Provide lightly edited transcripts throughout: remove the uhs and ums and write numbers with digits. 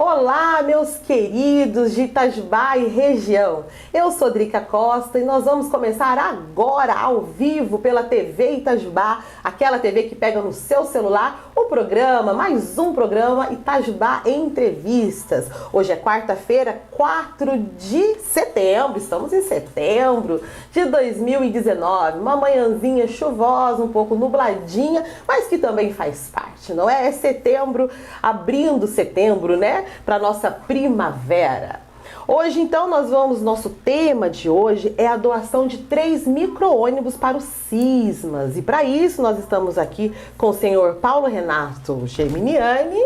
Olá, meus queridos de Itajubá e região. Eu sou Drica Costa e nós vamos começar agora, ao vivo, pela TV Itajubá, aquela TV que pega no seu celular, o programa, mais um programa Itajubá Entrevistas. Hoje é quarta-feira, 4 de setembro, estamos em setembro de 2019, uma manhãzinha chuvosa, um pouco nubladinha, mas que também faz parte, não é? É setembro, abrindo setembro, né? Para nossa primavera. Hoje, então, nosso tema de hoje é a doação de 3 micro-ônibus para o Sismas. E para isso, nós estamos aqui com o senhor Paulo Renato Geminiani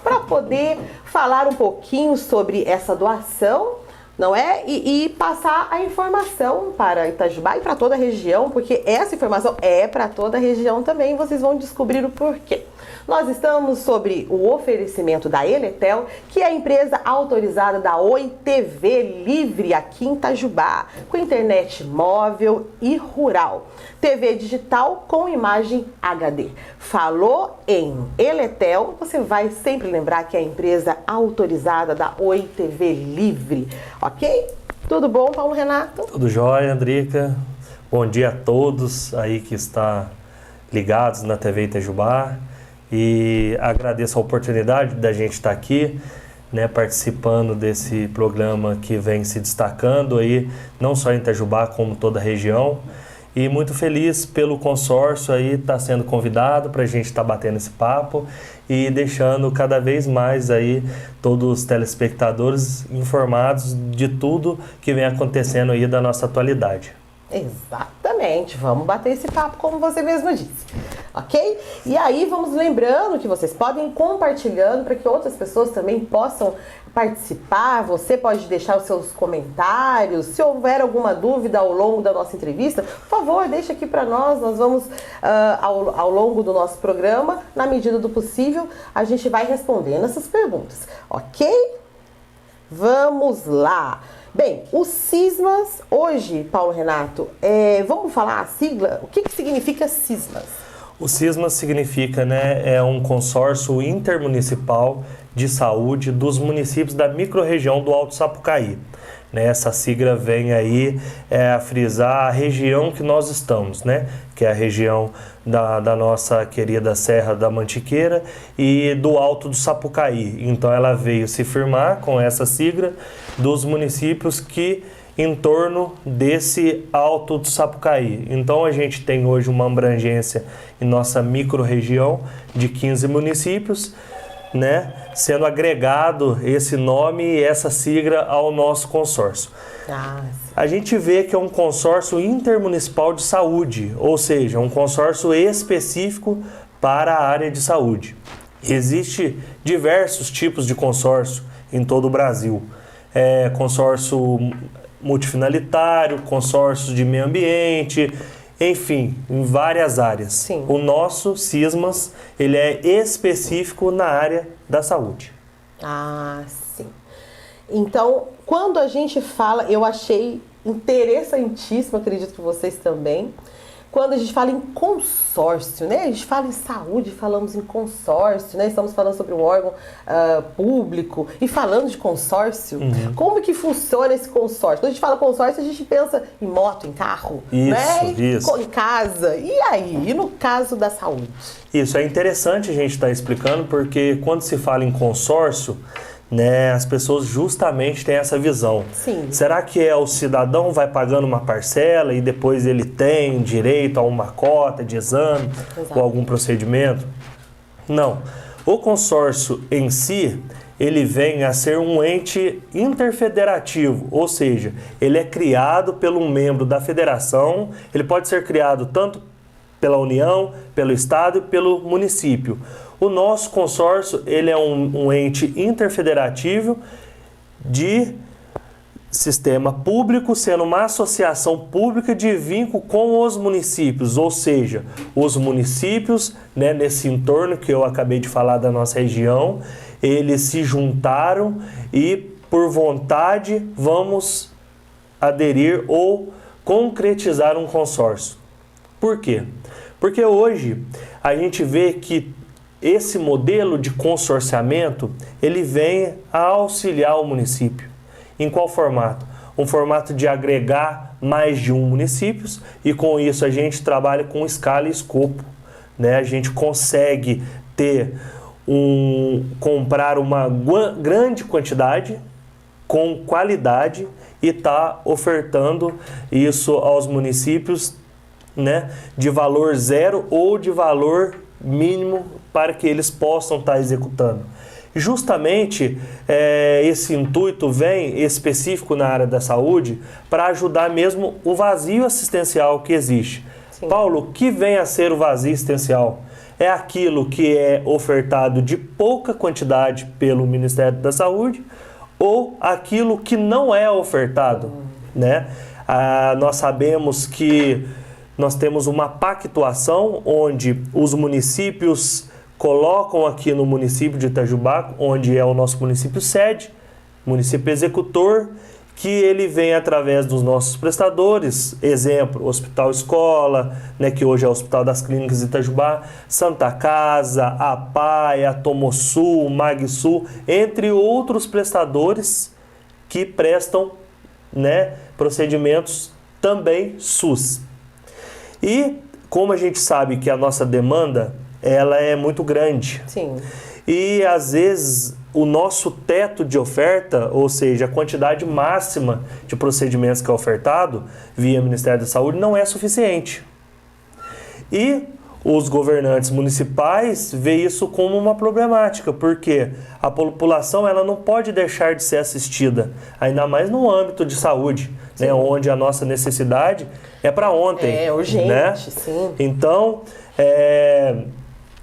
para poder falar um pouquinho sobre essa doação, não é? E passar a informação para Itajubá e para toda a região, porque essa informação é para toda a região também, vocês vão descobrir o porquê. Nós estamos sobre o oferecimento da Eletel, que é a empresa autorizada da Oi TV Livre aqui em Itajubá, com internet móvel e rural. TV digital com imagem HD. Falou em Eletel, você vai sempre lembrar que é a empresa autorizada da Oi TV Livre, ok? Tudo bom, Paulo Renato? Tudo jóia, Drica. Bom dia a todos aí que estão ligados na TV Itajubá. E agradeço a oportunidade da gente estar aqui, né, participando desse programa que vem se destacando aí, não só em Itajubá, como toda a região. E muito feliz pelo consórcio aí estar sendo convidado para a gente estar batendo esse papo e deixando cada vez mais aí todos os telespectadores informados de tudo que vem acontecendo aí da nossa atualidade. Exatamente, vamos bater esse papo como você mesmo disse, ok? E aí vamos lembrando que vocês podem ir compartilhando para que outras pessoas também possam participar. Você pode deixar os seus comentários, se houver alguma dúvida ao longo da nossa entrevista, por favor, deixa aqui para nós vamos ao longo do nosso programa, na medida do possível, a gente vai respondendo essas perguntas, ok? Vamos lá! Bem, o Sismas, hoje, Paulo Renato, vamos falar a sigla? O que significa Sismas? O Sismas significa, é um consórcio intermunicipal de saúde dos municípios da microrregião do Alto Sapucaí. Essa sigla vem aí a frisar a região que nós estamos, que é a região da nossa querida Serra da Mantiqueira e do Alto do Sapucaí. Então ela veio se firmar com essa sigla dos municípios que em torno desse Alto do Sapucaí. Então a gente tem hoje uma abrangência em nossa microrregião de 15 municípios, sendo agregado esse nome e essa sigla ao nosso consórcio. A gente vê que é um consórcio intermunicipal de saúde, ou seja, um consórcio específico para a área de saúde. Existem diversos tipos de consórcio em todo o Brasil. Consórcio multifinalitário, consórcio de meio ambiente, enfim, em várias áreas. Sim. O nosso Sismas, ele é específico na área da saúde. Sim. Então, quando a gente fala, eu achei interessantíssimo, acredito que vocês também, quando a gente fala em consórcio, A gente fala em saúde, falamos em consórcio, Estamos falando sobre um órgão público e falando de consórcio. Como que funciona esse consórcio? Quando a gente fala consórcio, a gente pensa em moto, em carro, Isso. Em casa. E aí? E no caso da saúde? Isso, é interessante a gente estar explicando, porque quando se fala em consórcio, as pessoas justamente têm essa visão. Sim. Será que o cidadão vai pagando uma parcela e depois ele tem direito a uma cota de exame ou algum procedimento? Não. O consórcio em si, ele vem a ser um ente interfederativo, ou seja, ele é criado pelo membro da federação, ele pode ser criado tanto pela União, pelo Estado e pelo município. O nosso consórcio, ele é um ente interfederativo de sistema público, sendo uma associação pública de vínculo com os municípios, ou seja, os municípios, nesse entorno que eu acabei de falar da nossa região, eles se juntaram e, por vontade, vamos aderir ou concretizar um consórcio. Por quê? Porque hoje a gente vê que esse modelo de consorciamento, ele vem a auxiliar o município. Em qual formato? Um formato de agregar mais de municípios, e com isso a gente trabalha com escala e escopo, né? A gente consegue comprar uma grande quantidade com qualidade e tá ofertando isso aos municípios, né, de valor zero ou de valor mínimo para que eles possam estar executando. Justamente esse intuito vem específico na área da saúde para ajudar mesmo o vazio assistencial que existe. Sim. Paulo, o que vem a ser o vazio assistencial? É aquilo que é ofertado de pouca quantidade pelo Ministério da Saúde ou aquilo que não é ofertado, né? Nós sabemos que nós temos uma pactuação onde os municípios colocam aqui no município de Itajubá, onde é o nosso município sede, município executor, que ele vem através dos nossos prestadores, exemplo, Hospital Escola, né, que hoje é o Hospital das Clínicas de Itajubá, Santa Casa, APAE, Tomosul, Magsul, entre outros prestadores que prestam, né, procedimentos também SUS. E como a gente sabe que a nossa demanda ela é muito grande. Sim. E às vezes o nosso teto de oferta, ou seja, a quantidade máxima de procedimentos que é ofertado via Ministério da Saúde não é suficiente. E os governantes municipais veem isso como uma problemática, porque a população ela não pode deixar de ser assistida, ainda mais no âmbito de saúde, né, onde a nossa necessidade é para ontem. É urgente, né? Sim. Então,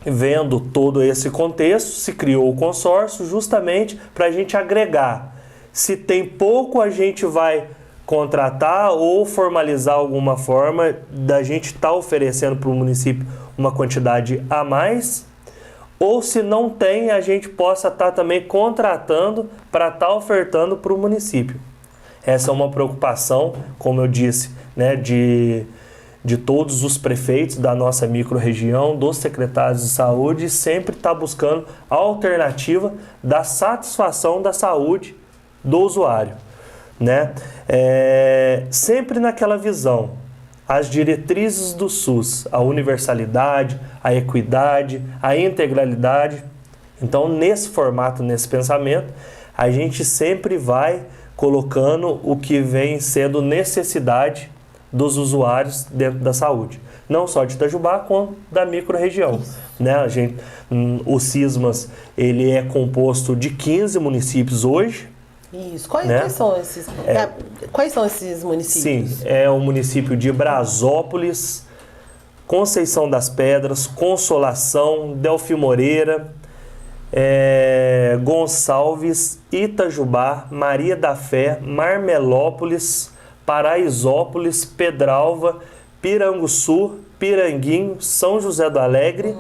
vendo todo esse contexto, se criou o consórcio justamente para a gente agregar. Se tem pouco, a gente vai contratar ou formalizar alguma forma da gente estar oferecendo para o município uma quantidade a mais, ou se não tem, a gente possa estar também contratando para estar ofertando para o município. Essa é uma preocupação, como eu disse, né, de todos os prefeitos da nossa microrregião, dos secretários de saúde, sempre está buscando a alternativa da satisfação da saúde do usuário, né? Sempre naquela visão, as diretrizes do SUS, a universalidade, a equidade, a integralidade. Então, nesse formato, nesse pensamento, a gente sempre vai colocando o que vem sendo necessidade dos usuários dentro da saúde, não só de Itajubá, como da microrregião, né? O CISMAS ele é composto de 15 municípios hoje. Isso. Quais são esses? Quais são esses municípios? Sim, é o município de Brasópolis, Conceição das Pedras, Consolação, Delfim Moreira, Gonçalves, Itajubá, Maria da Fé, Marmelópolis, Paraisópolis, Pedralva, Piranguçu, Piranguinho, São José do Alegre,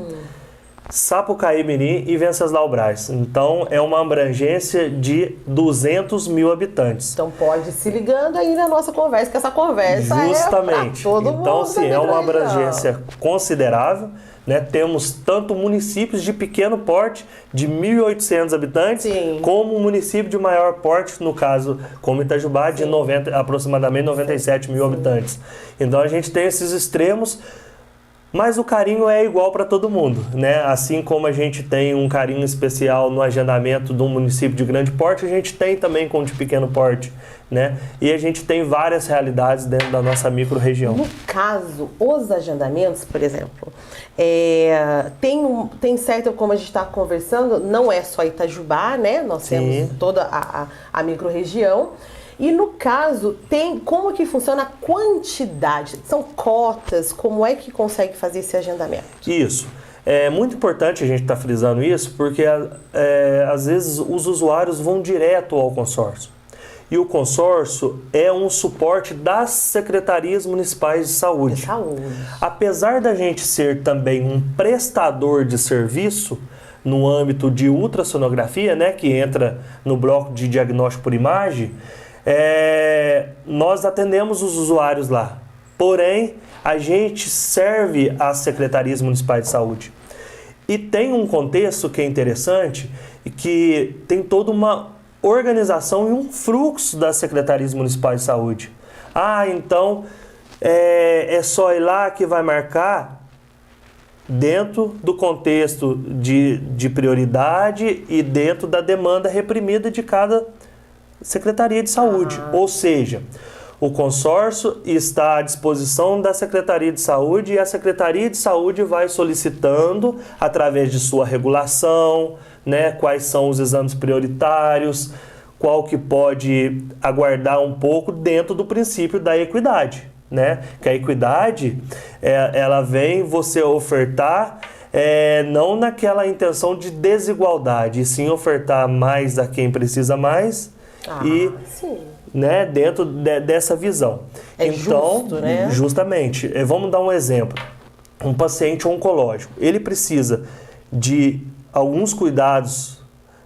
Sapucaí Mirim e Venceslau Braz. Então, é uma abrangência de 200 mil habitantes. Então, pode ir se ligando aí na nossa conversa, que essa conversa justamente. É todo mundo. Então, sim, é uma abrangência considerável, né? Temos tanto municípios de pequeno porte, de 1.800 habitantes, sim, como um município de maior porte, no caso, como Itajubá, de aproximadamente 97 mil habitantes. Então, a gente tem esses extremos, mas o carinho é igual para todo mundo, né? Assim como a gente tem um carinho especial no agendamento de um município de grande porte, a gente tem também com o de pequeno porte, né? E a gente tem várias realidades dentro da nossa micro-região. No caso, os agendamentos, por exemplo, tem certo, como a gente está conversando, não é só Itajubá, né? Nós temos toda a micro-região. E no caso, como que funciona a quantidade? São cotas? Como é que consegue fazer esse agendamento? Isso. É muito importante a gente estar frisando isso, porque às vezes os usuários vão direto ao consórcio. E o consórcio é um suporte das secretarias municipais de saúde. Apesar da gente ser também um prestador de serviço no âmbito de ultrassonografia, né, que entra no bloco de diagnóstico por imagem, nós atendemos os usuários lá, porém a gente serve às secretarias municipais de saúde. E tem um contexto que é interessante, que tem toda uma organização e um fluxo das secretarias municipais de saúde. Então é só ir lá que vai marcar dentro do contexto de prioridade e dentro da demanda reprimida de cada secretaria de saúde. Ou seja, o consórcio está à disposição da Secretaria de Saúde e a Secretaria de Saúde vai solicitando, através de sua regulação, né, quais são os exames prioritários, qual que pode aguardar um pouco dentro do princípio da equidade, né? Que a equidade, ela vem você ofertar não naquela intenção de desigualdade, e sim ofertar mais a quem precisa mais sim. Né, dentro dessa visão. Então, justo, né? Justamente, vamos dar um exemplo. Um paciente oncológico, ele precisa de alguns cuidados,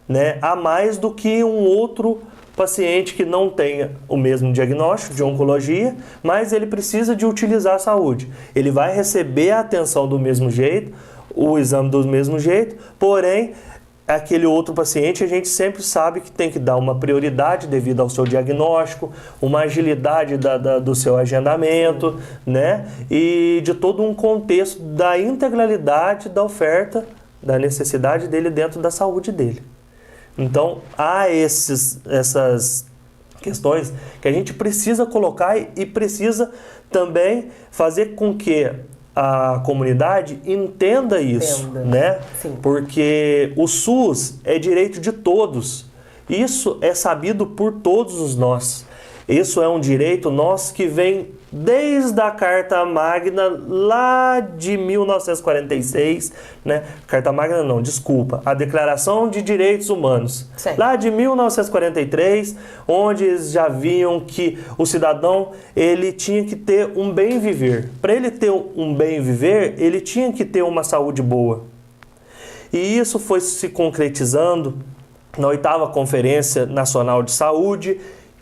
né, a mais do que um outro paciente que não tenha o mesmo diagnóstico de oncologia, mas ele precisa de utilizar a saúde. Ele vai receber a atenção do mesmo jeito, o exame do mesmo jeito, porém, aquele outro paciente a gente sempre sabe que tem que dar uma prioridade devido ao seu diagnóstico, uma agilidade do seu agendamento, né? E de todo um contexto da integralidade da oferta, da necessidade dele dentro da saúde dele. Então, há essas questões que a gente precisa colocar e precisa também fazer com que a comunidade entenda isso, né? Sim. Porque o SUS é direito de todos. Isso é sabido por todos nós. Isso é um direito nosso que vem desde a Carta Magna lá de 1946, né? Carta Magna não, desculpa, a Declaração de Direitos Humanos, certo. Lá de 1943, onde eles já viam que o cidadão ele tinha que ter um bem viver. Para ele ter um bem viver, ele tinha que ter uma saúde boa. E isso foi se concretizando na 8ª Conferência Nacional de Saúde,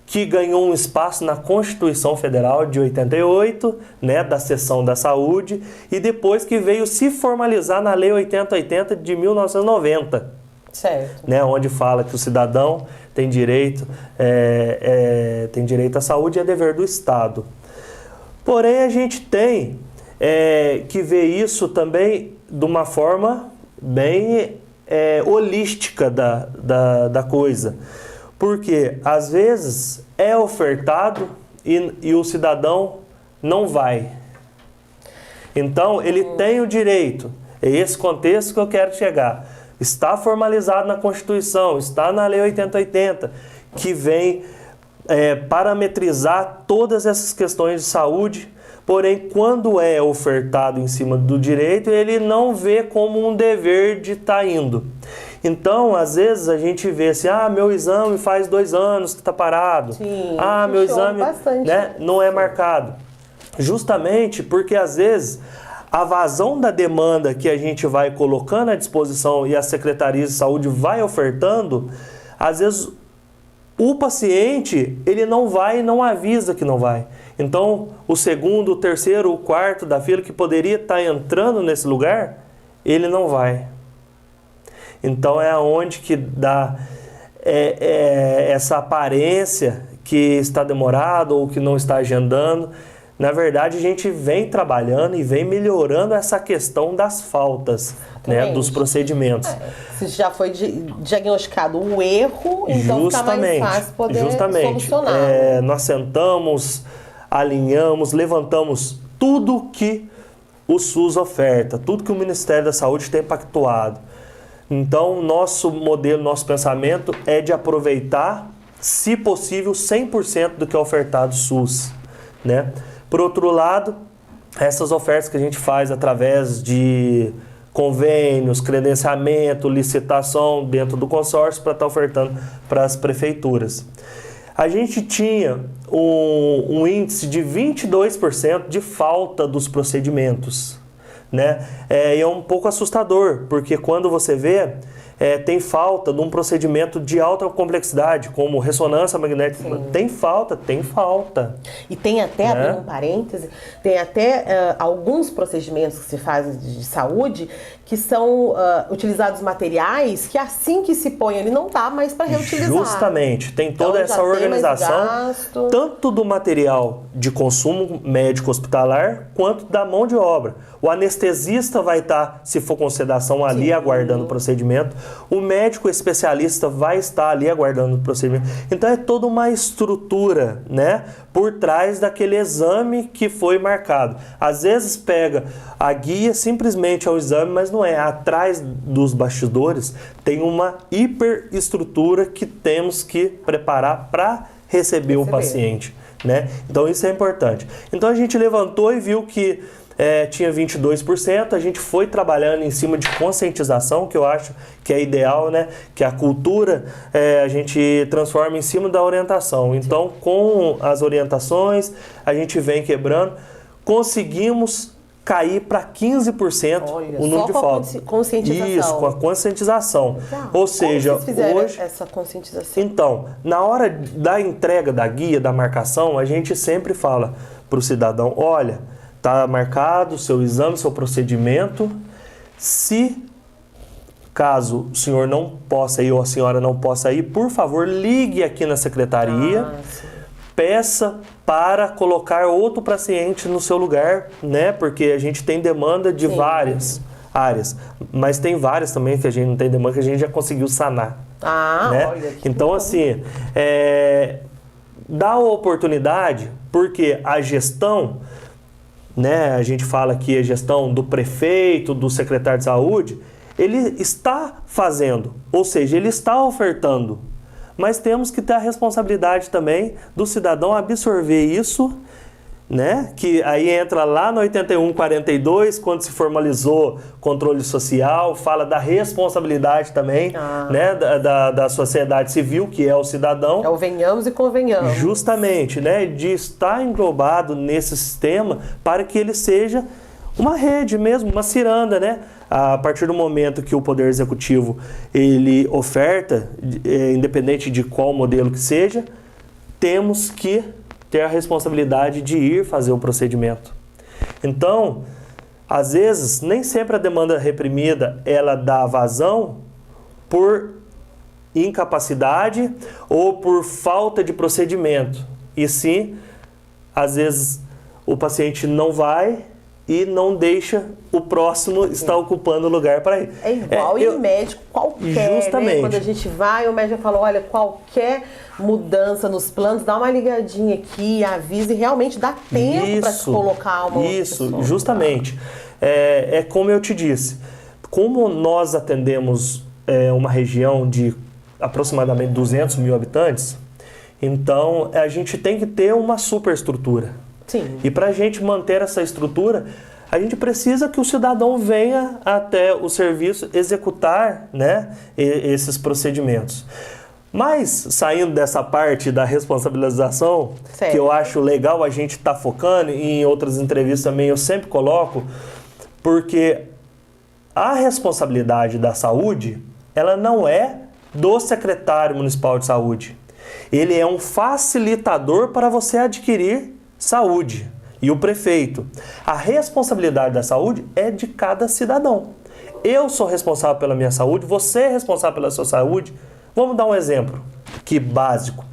que ganhou um espaço na Constituição Federal de 88, né, da seção da saúde, e depois que veio se formalizar na Lei 8080 de 1990. Certo. Né, onde fala que o cidadão tem direito à saúde e é dever do Estado. Porém, a gente tem que ver isso também de uma forma bem holística da coisa. Porque, às vezes, é ofertado e o cidadão não vai. Então, ele tem o direito. É esse contexto que eu quero chegar. Está formalizado na Constituição, está na Lei 8080, que vem parametrizar todas essas questões de saúde. Porém, quando é ofertado em cima do direito, ele não vê como um dever de estar indo. Então, às vezes, a gente vê assim, meu exame faz 2 anos que está parado. Sim, meu exame, né, não é marcado. Justamente porque, às vezes, a vazão da demanda que a gente vai colocando à disposição e a Secretaria de Saúde vai ofertando, às vezes, o paciente, ele não vai e não avisa que não vai. Então, o segundo, o terceiro, o quarto da fila que poderia estar entrando nesse lugar, ele não vai. Então é onde que dá essa aparência que está demorado ou que não está agendando. Na verdade, a gente vem trabalhando e vem melhorando essa questão das faltas, né, dos procedimentos. Se já foi diagnosticado um erro, então fica mais fácil poder solucionar. Nós sentamos, alinhamos, levantamos tudo que o SUS oferta, tudo que o Ministério da Saúde tem pactuado. Então, nosso modelo, nosso pensamento é de aproveitar, se possível, 100% do que é ofertado SUS, né? Por outro lado, essas ofertas que a gente faz através de convênios, credenciamento, licitação dentro do consórcio para estar ofertando para as prefeituras. A gente tinha um índice de 22% de falta dos procedimentos, né? E é um pouco assustador, porque quando você vê, tem falta de um procedimento de alta complexidade, como ressonância magnética. Sim. Tem falta. E tem até, né? abrindo um parêntese, tem até alguns procedimentos que se fazem de saúde que são utilizados materiais que assim que se põe ele não dá mais para reutilizar. Justamente, tem toda Então, essa organização, gasto. tanto do material de consumo médico hospitalar, quanto da mão de obra. O anestesista vai estar, se for com sedação, ali aguardando o procedimento. O médico especialista vai estar ali aguardando o procedimento. Então é toda uma estrutura, né, por trás daquele exame que foi marcado. Às vezes pega a guia simplesmente ao exame, mas não é. Atrás dos bastidores tem uma hiperestrutura que temos que preparar para receber o paciente, né? Então isso é importante. Então a gente levantou e viu que tinha 22%, a gente foi trabalhando em cima de conscientização, que eu acho que é ideal, né? Que a cultura a gente transforma em cima da orientação. Então, com as orientações, a gente vem quebrando, conseguimos cair para 15% o número de faltas. Conscientização. Isso, com a conscientização. Legal. Ou seja, como vocês fizeram hoje essa conscientização? Então, na hora da entrega da guia, da marcação, a gente sempre fala para o cidadão, olha, está marcado o seu exame, seu procedimento. Se caso o senhor não possa ir ou a senhora não possa ir, por favor, ligue aqui na secretaria, peça para colocar outro paciente no seu lugar, né? Porque a gente tem demanda de várias áreas, mas tem várias também que a gente não tem demanda, que a gente já conseguiu sanar. Né? Olha que então, assim, dá a oportunidade, porque a gestão, né, a gente fala aqui a gestão do prefeito, do secretário de saúde, ele está fazendo, ou seja, ele está ofertando, mas temos que ter a responsabilidade também do cidadão absorver isso, né, que aí entra lá no 8142, quando se formalizou controle social, fala da responsabilidade também, né, da sociedade civil, que é o cidadão. É o venhamos e convenhamos. Justamente, né, de estar englobado nesse sistema para que ele seja uma rede mesmo, uma ciranda, né? A partir do momento que o Poder Executivo ele oferta, independente de qual modelo que seja, temos que ter a responsabilidade de ir fazer o procedimento. Então, às vezes, nem sempre a demanda reprimida ela dá vazão por incapacidade ou por falta de procedimento. E sim, às vezes o paciente não vai e não deixa o próximo estar ocupando o lugar para ir. É igual em médico qualquer, justamente. Né? Quando a gente vai, o médico fala, olha, qualquer mudança nos planos, dá uma ligadinha aqui, avisa e realmente dá tempo para se colocar uma outra pessoa. Justamente. É como eu te disse, como nós atendemos uma região de aproximadamente 200 mil habitantes, então a gente tem que ter uma superestrutura. Sim. E para a gente manter essa estrutura, a gente precisa que o cidadão venha até o serviço executar, né, esses procedimentos. Mas, saindo dessa parte da responsabilização, certo, que eu acho legal a gente estar focando, e em outras entrevistas também eu sempre coloco, porque a responsabilidade da saúde, ela não é do secretário municipal de saúde. Ele é um facilitador para você adquirir saúde. E o prefeito. A responsabilidade da saúde é de cada cidadão. Eu sou responsável pela minha saúde, você é responsável pela sua saúde. Vamos dar um exemplo que básico.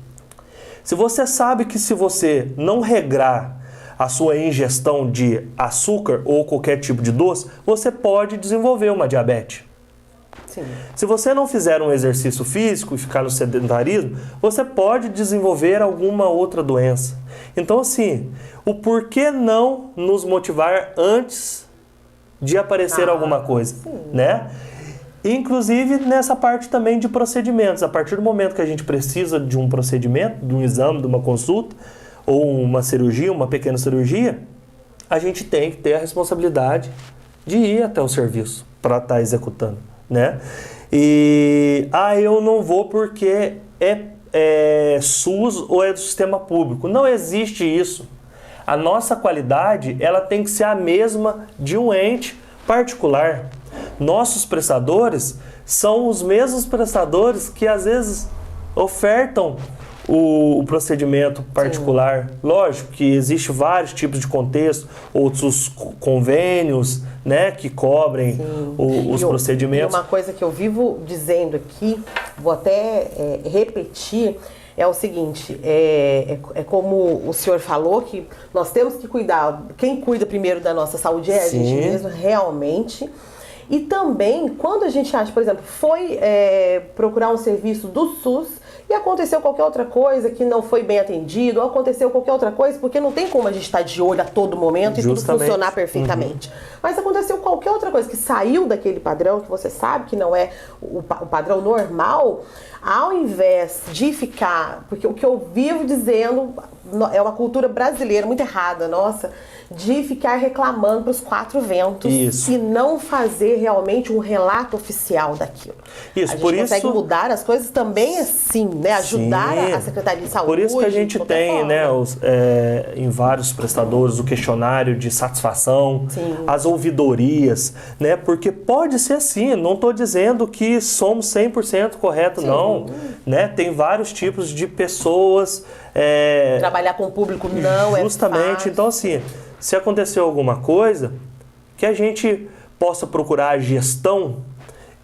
Se você sabe que se você não regrar a sua ingestão de açúcar ou qualquer tipo de doce, você pode desenvolver uma diabetes. Sim. Se você não fizer um exercício físico e ficar no sedentarismo, você pode desenvolver alguma outra doença. Então, assim, o porquê não nos motivar antes de aparecer alguma coisa, né? Inclusive nessa parte também de procedimentos. A partir do momento que a gente precisa de um procedimento, de um exame, de uma consulta, ou uma cirurgia, uma pequena cirurgia, a gente tem que ter a responsabilidade de ir até o serviço para estar executando, né? E eu não vou porque é SUS ou é do sistema público. Não existe isso. A nossa qualidade ela tem que ser a mesma de um ente particular. Nossos prestadores são os mesmos prestadores que às vezes ofertam o procedimento particular. Sim. Lógico que existe vários tipos de contexto, outros convênios, né, que cobrem os procedimentos. E uma coisa que eu vivo dizendo aqui, vou até repetir, é o seguinte, é como o senhor falou, que nós temos que cuidar, quem cuida primeiro da nossa saúde é a gente mesmo, realmente. E também, quando a gente acha, por exemplo, foi procurar um serviço do SUS e aconteceu qualquer outra coisa que não foi bem atendido, ou aconteceu qualquer outra coisa, porque não tem como a gente estar de olho a todo momento e tudo funcionar perfeitamente. Mas aconteceu qualquer outra coisa que saiu daquele padrão, que você sabe que não é o padrão normal, ao invés de ficar... Porque o que eu vivo dizendo é uma cultura brasileira muito errada, nossa, de ficar reclamando para os quatro ventos. Isso. E não fazer realmente um relato oficial daquilo. Isso, a gente consegue mudar as coisas também assim, né? Ajudar a Secretaria de Saúde. Por isso que a gente tem, né, em vários prestadores o questionário de satisfação, as ouvidorias, né? Porque pode ser assim, não estou dizendo que somos 100% correto, não. Né? Tem vários tipos de pessoas. Trabalhar com o público não é justamente, então assim, se aconteceu alguma coisa, que a gente possa procurar a gestão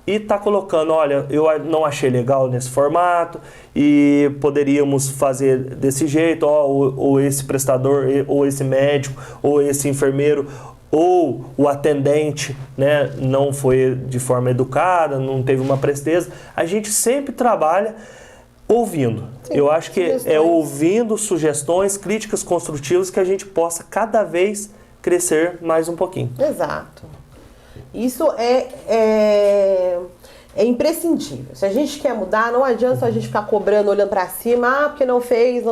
e tá colocando, olha, eu não achei legal nesse formato e poderíamos fazer desse jeito, ou esse prestador, ou esse médico, ou esse enfermeiro, ou o atendente, né, não foi de forma educada, não teve uma presteza. A gente sempre trabalha ouvindo. Eu acho que é ouvindo sugestões, críticas construtivas que a gente possa cada vez crescer mais um pouquinho. Exato. Isso é imprescindível. Se a gente quer mudar, não adianta a gente ficar cobrando, olhando para cima, porque não fez,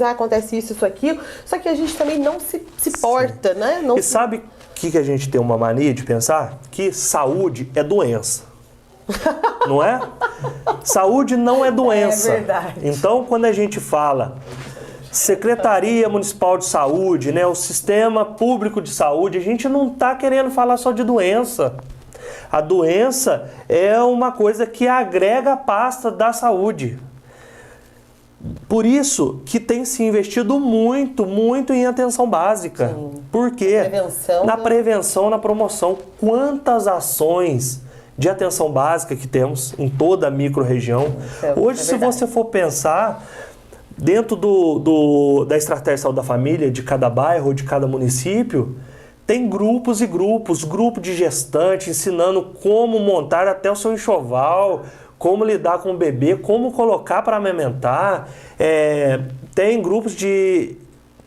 acontece isso, aquilo. Só que a gente também não se porta, né? E sabe o que a gente tem uma mania de pensar? Que saúde é doença. Não é? Saúde não é doença. É verdade. Então, quando a gente fala Secretaria Municipal de Saúde, né, o Sistema Público de Saúde, a gente não está querendo falar só de doença. A doença é uma coisa que agrega a pasta da saúde. Por isso que tem se investido muito, muito em atenção básica. Sim. Por quê? Na prevenção, na promoção. Quantas ações de atenção básica que temos em toda a micro-região. Hoje, se você for pensar, dentro da estratégia de saúde da família, de cada bairro, de cada município, tem grupos e grupos, grupo de gestante ensinando como montar até o seu enxoval, como lidar com o bebê, como colocar para amamentar. Tem grupos de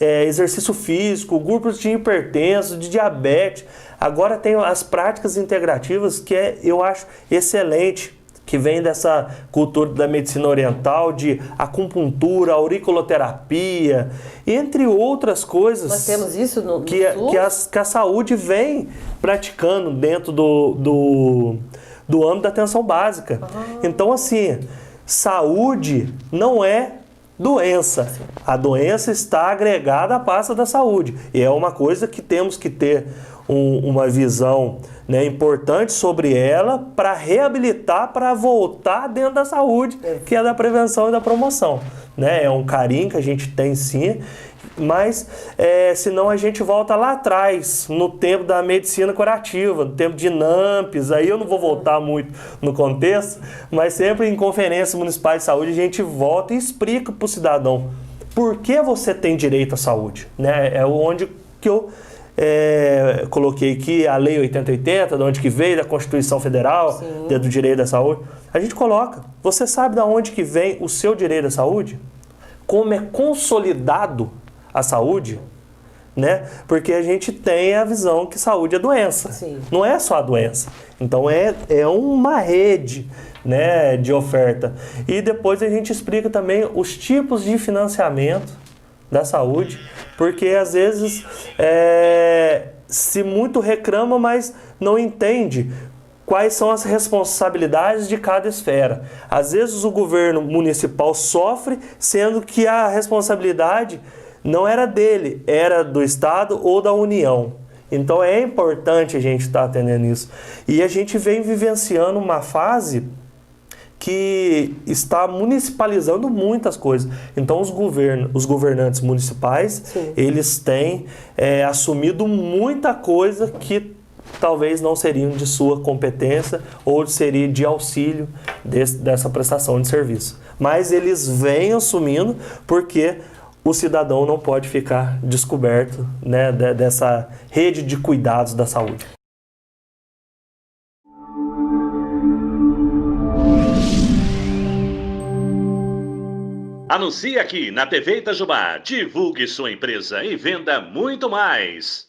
exercício físico, grupos de hipertensos, de diabetes. Agora tem as práticas integrativas que eu acho excelente, que vem dessa cultura da medicina oriental, de acupuntura, auriculoterapia, entre outras coisas. Nós temos isso no SUS? Que a saúde vem praticando dentro do âmbito da atenção básica. Então, assim, saúde não é doença. A doença está agregada à pasta da saúde. E é uma coisa que temos que ter uma visão, né, importante sobre ela para reabilitar, para voltar dentro da saúde, que é da prevenção e da promoção. Né? É um carinho que a gente tem sim, mas senão a gente volta lá atrás, no tempo da medicina curativa, no tempo de NAMPs, aí eu não vou voltar muito no contexto, mas sempre em conferências municipais de saúde a gente volta e explica para o cidadão por que você tem direito à saúde. Né? É onde que eu coloquei aqui a Lei 8080, de onde que veio, da Constituição Federal, do direito à saúde. A gente coloca, você sabe de onde que vem o seu direito à saúde? Como é consolidado a saúde? Né? Porque a gente tem a visão que saúde é doença. Sim. Não é só a doença. Então é uma rede, né, de oferta. E depois a gente explica também os tipos de financiamento da saúde, porque às vezes se muito reclama, mas não entende quais são as responsabilidades de cada esfera. Às vezes o governo municipal sofre, sendo que a responsabilidade não era dele, era do Estado ou da União. Então é importante a gente estar atendendo isso. E a gente vem vivenciando uma fase que está municipalizando muitas coisas. Então os governantes municipais, Sim. eles têm assumido muita coisa que talvez não seriam de sua competência ou seria de auxílio dessa prestação de serviço. Mas eles vêm assumindo porque o cidadão não pode ficar descoberto, né, dessa rede de cuidados da saúde. Anuncie aqui na TV Itajubá. Divulgue sua empresa e venda muito mais.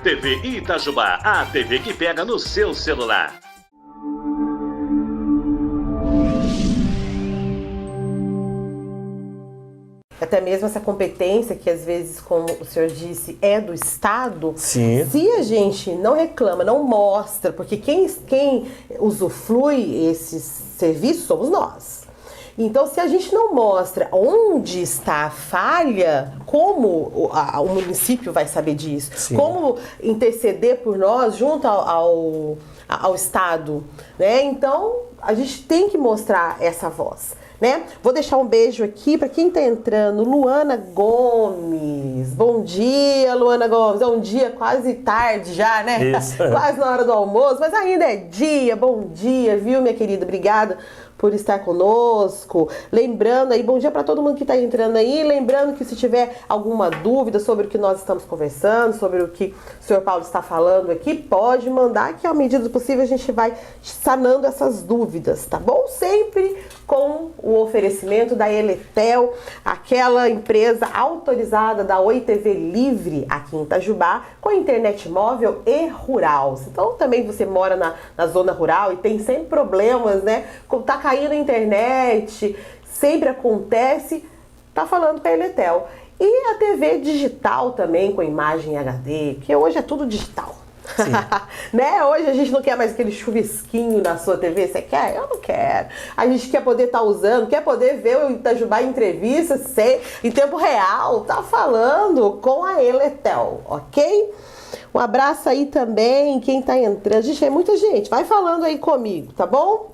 TV Itajubá, a TV que pega no seu celular. Até mesmo essa competência que às vezes, como o senhor disse, é do Estado. Sim. Se a gente não reclama, não mostra, porque quem usufrui esses serviços somos nós. Então, se a gente não mostra onde está a falha, como o município vai saber disso? Sim. Como interceder por nós junto ao Estado, né? Então, a gente tem que mostrar essa voz, né? Vou deixar um beijo aqui para quem está entrando. Luana Gomes. Bom dia, Luana Gomes. É um dia quase tarde já, né? Isso. Quase na hora do almoço, mas ainda é dia. Bom dia, viu, minha querida? Obrigada por estar conosco. Lembrando aí, bom dia para todo mundo que está entrando aí. Lembrando que se tiver alguma dúvida sobre o que nós estamos conversando, sobre o que o senhor Paulo está falando aqui, pode mandar que à medida do possível a gente vai sanando essas dúvidas, tá bom? Sempre com o oferecimento da Eletel, aquela empresa autorizada da Oi TV Livre aqui em Itajubá, com internet móvel e rural. Então também você mora na zona rural e tem sempre problemas, né? Como tá caindo a internet, sempre acontece, tá falando com a Eletel. E a TV digital também, com imagem HD, que hoje é tudo digital. Né? Hoje a gente não quer mais aquele chuvisquinho na sua TV. Você quer? Eu não quero. A gente quer poder estar usando, quer poder ver o Itajubá em entrevista em tempo real. Tá falando com a Eletel, ok? Um abraço aí também, quem tá entrando. Gente, é muita gente. Vai falando aí comigo, tá bom?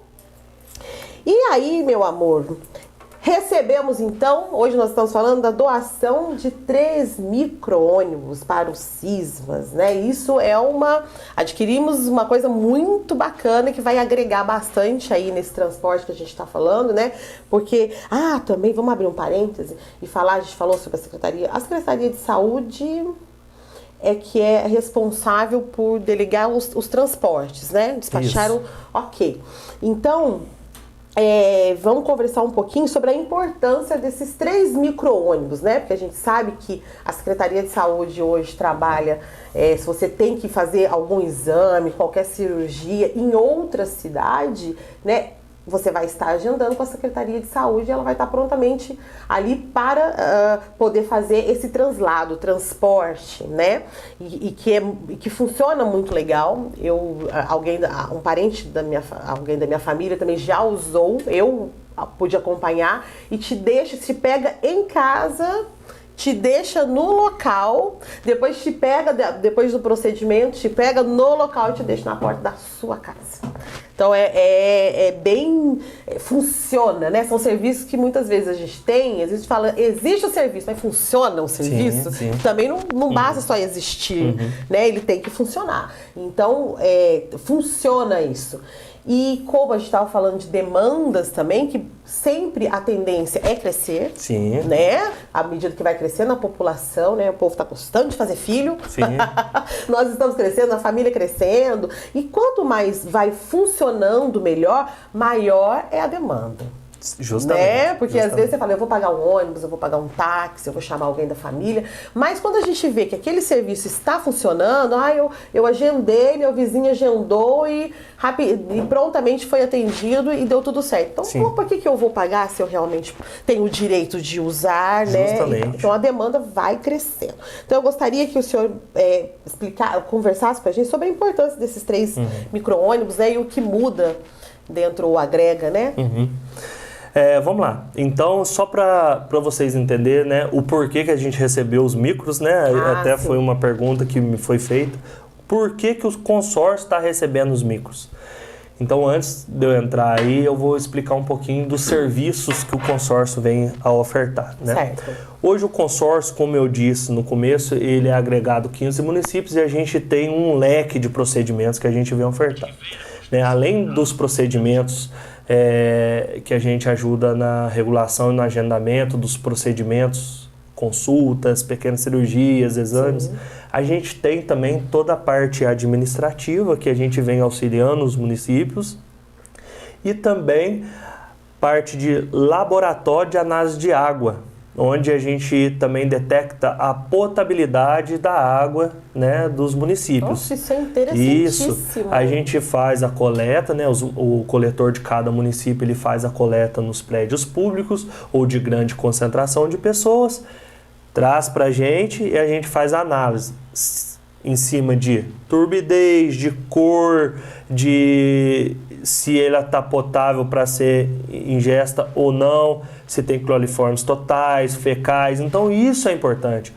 E aí, meu amor, recebemos então, hoje nós estamos falando da doação de 3 micro-ônibus para o Sismas, né? Isso é adquirimos uma coisa muito bacana que vai agregar bastante aí nesse transporte que a gente está falando, né? Porque, também vamos abrir um parêntese e falar, a gente falou sobre a Secretaria de Saúde que é responsável por delegar os transportes, né? Despacharam, ok. Então, vamos conversar um pouquinho sobre a importância desses 3 micro-ônibus, né? Porque a gente sabe que a Secretaria de Saúde hoje trabalha, se você tem que fazer algum exame, qualquer cirurgia em outra cidade, né? você vai estar agendando com a Secretaria de Saúde e ela vai estar prontamente ali para poder fazer esse transporte, né? E que funciona muito legal. Um parente alguém da minha família também já usou, eu pude acompanhar, e te pega em casa, te deixa no local, depois do procedimento, te pega no local e te deixa na porta da sua casa. Então funciona, né? São serviços que muitas vezes a gente tem, às vezes fala, existe o serviço, mas funciona o serviço? Sim. Também não basta só existir, né? Ele tem que funcionar. Então, funciona isso. E como a gente estava falando de demandas também, que sempre a tendência é crescer, Sim. né? À medida que vai crescendo a população, né? O povo está gostando de fazer filho. Sim. Nós estamos crescendo, a família crescendo. E quanto mais vai funcionando melhor, maior é a demanda. Justamente. Né? Porque justamente. Às vezes você fala, eu vou pagar um ônibus, eu vou pagar um táxi, eu vou chamar alguém da família. Mas quando a gente vê que aquele serviço está funcionando, eu agendei, meu vizinho agendou e prontamente foi atendido e deu tudo certo. Então, por que eu vou pagar se eu realmente tenho o direito de usar, né? Justamente. Então a demanda vai crescendo. Então eu gostaria que o senhor conversasse com a gente sobre a importância desses 3 micro-ônibus, né? E o que muda dentro ou agrega, né? Vamos lá. Então, só para vocês entenderem, né, o porquê que a gente recebeu os micros, né? Até sim. foi uma pergunta que me foi feita. Por que o consórcio está recebendo os micros? Então, antes de eu entrar aí, eu vou explicar um pouquinho dos serviços que o consórcio vem a ofertar, né? Certo. Hoje o consórcio, como eu disse no começo, ele é agregado 15 municípios e a gente tem um leque de procedimentos que a gente vem ofertar, né? Além dos procedimentos que a gente ajuda na regulação e no agendamento dos procedimentos, consultas, pequenas cirurgias, exames, a gente tem também toda a parte administrativa que a gente vem auxiliando os municípios e também parte de laboratório de análise de água, onde a gente também detecta a potabilidade da água, né, dos municípios. Nossa, isso é interessantíssimo. Isso, a gente faz a coleta, né, o coletor de cada município ele faz a coleta nos prédios públicos ou de grande concentração de pessoas, traz para a gente e a gente faz a análise em cima de turbidez, de cor, de se ela está potável para ser ingesta ou não, se tem cloriformes totais, fecais. Então isso é importante.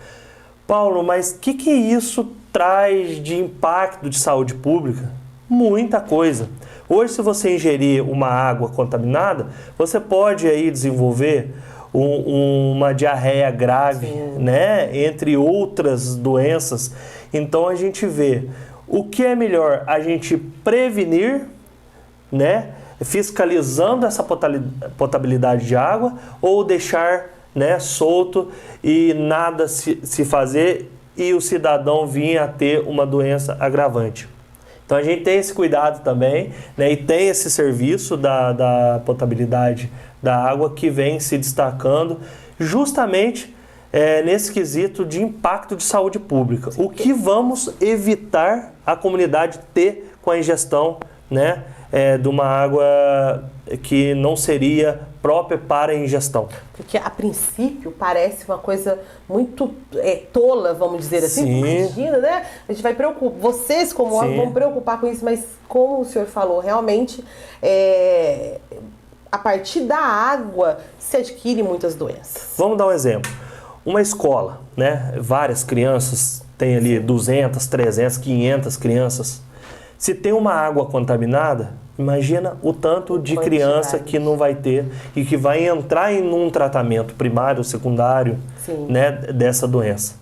Paulo, mas o que isso traz de impacto de saúde pública? Muita coisa. Hoje, se você ingerir uma água contaminada, você pode aí desenvolver uma diarreia grave, né? Entre outras doenças. Então a gente vê o que é melhor a gente prevenir, né? Fiscalizando essa potabilidade de água ou deixar, né, solto e nada se fazer e o cidadão vir a ter uma doença agravante. Então a gente tem esse cuidado também, né, e tem esse serviço da potabilidade da água que vem se destacando justamente nesse quesito de impacto de saúde pública. O que vamos evitar a comunidade ter com a ingestão, né, de uma água que não seria própria para ingestão. Porque a princípio parece uma coisa muito tola, vamos dizer assim. Sim. Imagina, né? A gente vai preocupar, vocês como órgão vão preocupar com isso, mas como o senhor falou, realmente a partir da água se adquire muitas doenças. Vamos dar um exemplo. Uma escola, né? Várias crianças, tem ali 200, 300, 500 crianças. Se tem uma água contaminada, imagina o tanto de criança que não vai ter e que vai entrar em um tratamento primário ou secundário, né, dessa doença.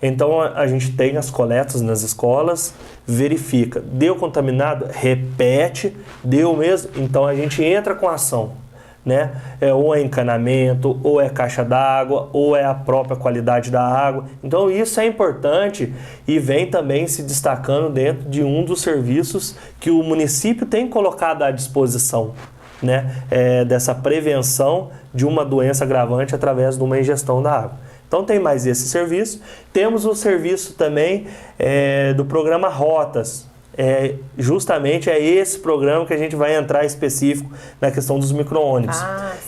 Então a gente tem as coletas nas escolas, verifica, deu contaminado, repete, deu mesmo, então a gente entra com a ação. Né? Ou é encanamento, ou é caixa d'água, ou é a própria qualidade da água. Então isso é importante e vem também se destacando dentro de um dos serviços que o município tem colocado à disposição, né? Dessa prevenção de uma doença agravante através de uma ingestão da água. Então tem mais esse serviço. Temos o serviço também do programa Rotas. justamente esse programa que a gente vai entrar específico na questão dos micro-ônibus.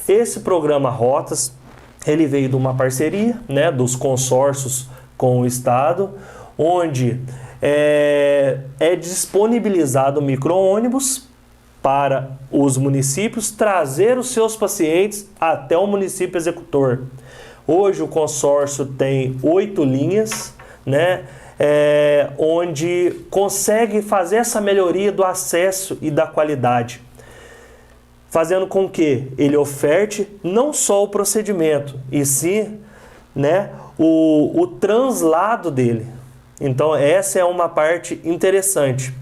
Esse programa Rotas, ele veio de uma parceria, né, dos consórcios com o Estado, onde é disponibilizado micro-ônibus para os municípios trazer os seus pacientes até o município executor. Hoje o consórcio tem 8 linhas, né, onde consegue fazer essa melhoria do acesso e da qualidade, fazendo com que ele oferte não só o procedimento, e sim, né, o translado dele. Então essa é uma parte interessante,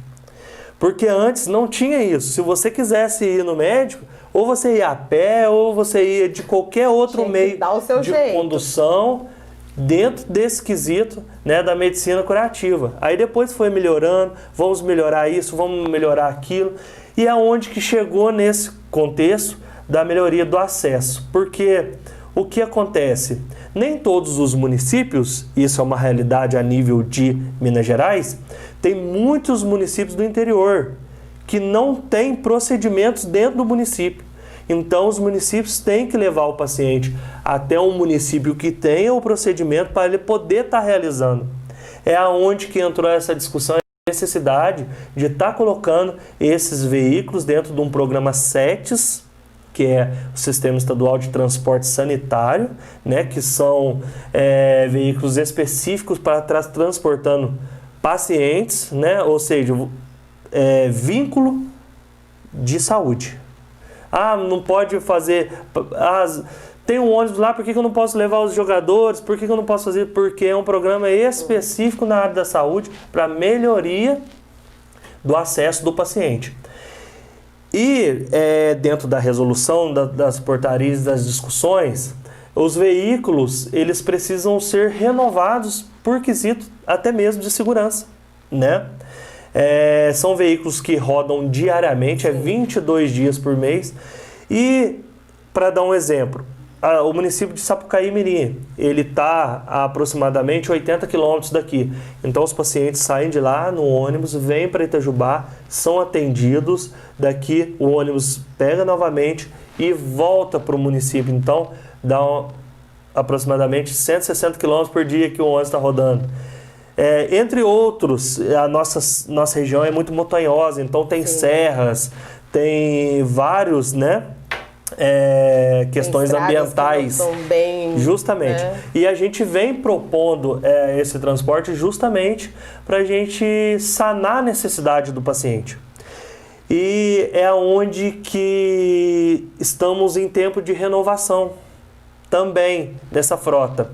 porque antes não tinha isso. Se você quisesse ir no médico, ou você ia a pé, ou você ia de qualquer outro meio de condução, dentro desse quesito, né, da medicina curativa. Aí depois foi melhorando, vamos melhorar isso, vamos melhorar aquilo, e é onde que chegou nesse contexto da melhoria do acesso. Porque o que acontece? Nem todos os municípios, isso é uma realidade a nível de Minas Gerais, tem muitos municípios do interior que não têm procedimentos dentro do município. Então, os municípios têm que levar o paciente até um município que tenha o procedimento para ele poder estar realizando. É aonde que entrou essa discussão, a necessidade de estar colocando esses veículos dentro de um programa SETES, que é o Sistema Estadual de Transporte Sanitário, né, que são veículos específicos para transportando pacientes, né, ou seja, vínculo de saúde. Não pode fazer... tem um ônibus lá, por que eu não posso levar os jogadores? Por que eu não posso fazer? Porque é um programa específico na área da saúde para melhoria do acesso do paciente. E dentro da resolução das portarias, das discussões, os veículos eles precisam ser renovados por quesito até mesmo de segurança, né? São veículos que rodam diariamente, 22 dias por mês. E, para dar um exemplo, o município de Sapucaí-Mirim, ele está a aproximadamente 80 quilômetros daqui. Então, os pacientes saem de lá no ônibus, vêm para Itajubá, são atendidos. Daqui, o ônibus pega novamente e volta para o município. Então, dá aproximadamente 160 quilômetros por dia que o ônibus está rodando. Entre outros, a nossa região é muito montanhosa, então tem serras, tem vários, né, questões ambientais. Justamente. E a gente vem propondo esse transporte justamente para a gente sanar a necessidade do paciente. E é onde que estamos em tempo de renovação também dessa frota.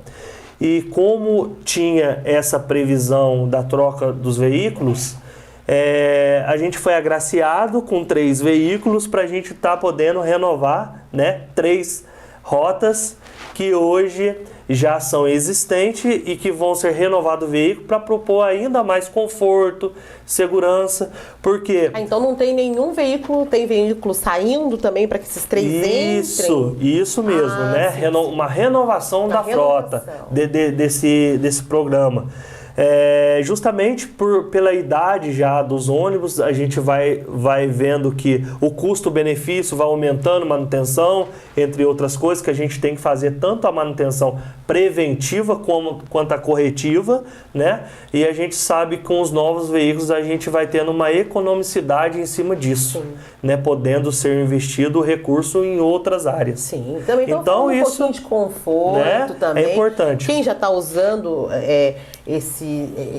E como tinha essa previsão da troca dos veículos, a gente foi agraciado com 3 veículos para a gente estar podendo renovar, né, 3 rotas que hoje já são existentes e que vão ser renovados o veículo para propor ainda mais conforto, segurança, porque... então não tem nenhum veículo, tem veículo saindo também para que esses 3 entrem? Isso mesmo, né? Sim. Uma renovação da frota desse programa. Justamente pela idade já dos ônibus, a gente vai vendo que o custo-benefício vai aumentando, manutenção, entre outras coisas, que a gente tem que fazer tanto a manutenção preventiva quanto a corretiva, né? E a gente sabe que com os novos veículos a gente vai tendo uma economicidade em cima disso, né? Podendo ser investido o recurso em outras áreas. Sim, também então isso, pouquinho de conforto, né, também. É importante. Quem já está usando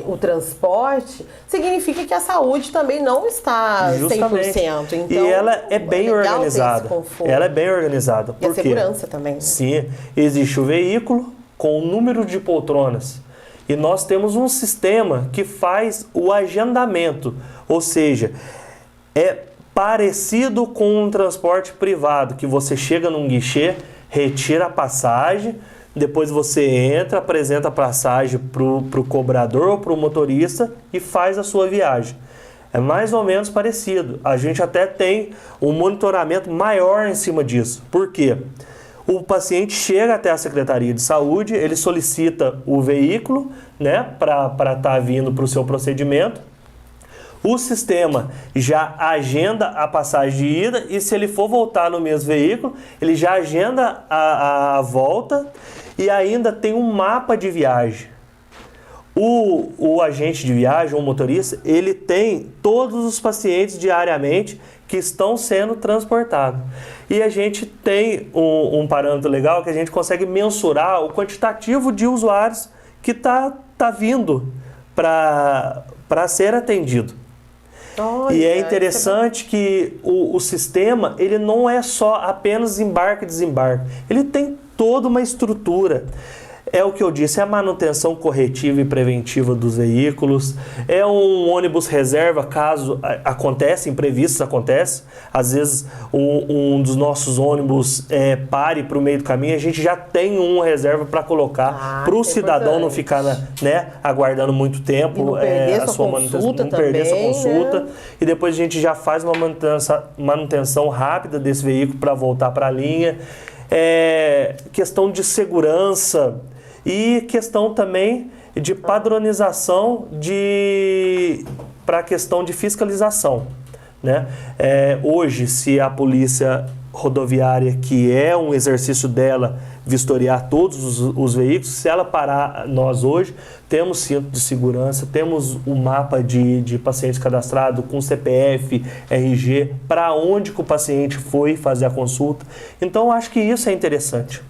o transporte, significa que a saúde também não está 100%. Então, e ela é bem organizada. Ela é bem organizada. E a segurança também. Né? Sim, existe o veículo com o número de poltronas. E nós temos um sistema que faz o agendamento. Ou seja, é parecido com um transporte privado, que você chega num guichê, retira a passagem, depois você entra, apresenta a passagem para o cobrador ou para o motorista e faz a sua viagem. É mais ou menos parecido. A gente até tem um monitoramento maior em cima disso. Por quê? O paciente chega até a Secretaria de Saúde, ele solicita o veículo, né, para estar vindo para o seu procedimento. o sistema já agenda a passagem de ida e se ele for voltar no mesmo veículo, ele já agenda a volta e ainda tem um mapa de viagem. O agente de viagem, o motorista, ele tem todos os pacientes diariamente que estão sendo transportados. E a gente tem um parâmetro legal que a gente consegue mensurar o quantitativo de usuários que está vindo para ser atendido. Olha, e é interessante que o sistema, ele não é só apenas embarque e desembarque. Ele tem toda uma estrutura. É o que eu disse, é a manutenção corretiva e preventiva dos veículos, é um ônibus reserva caso aconteça, imprevistos acontecem. Às vezes um dos nossos ônibus pare para o meio do caminho, a gente já tem um reserva para colocar para o cidadão não ficar aguardando muito tempo a sua manutenção, não perder essa consulta. Né? E depois a gente já faz uma manutenção rápida desse veículo para voltar para a linha. Questão de segurança e questão também de padronização para a questão de fiscalização. Né? Hoje, se a polícia rodoviária, que é um exercício dela, vistoriar todos os veículos, se ela parar, nós hoje temos cinto de segurança, temos um mapa de pacientes cadastrados com CPF, RG, para onde que o paciente foi fazer a consulta. Então, acho que isso é interessante.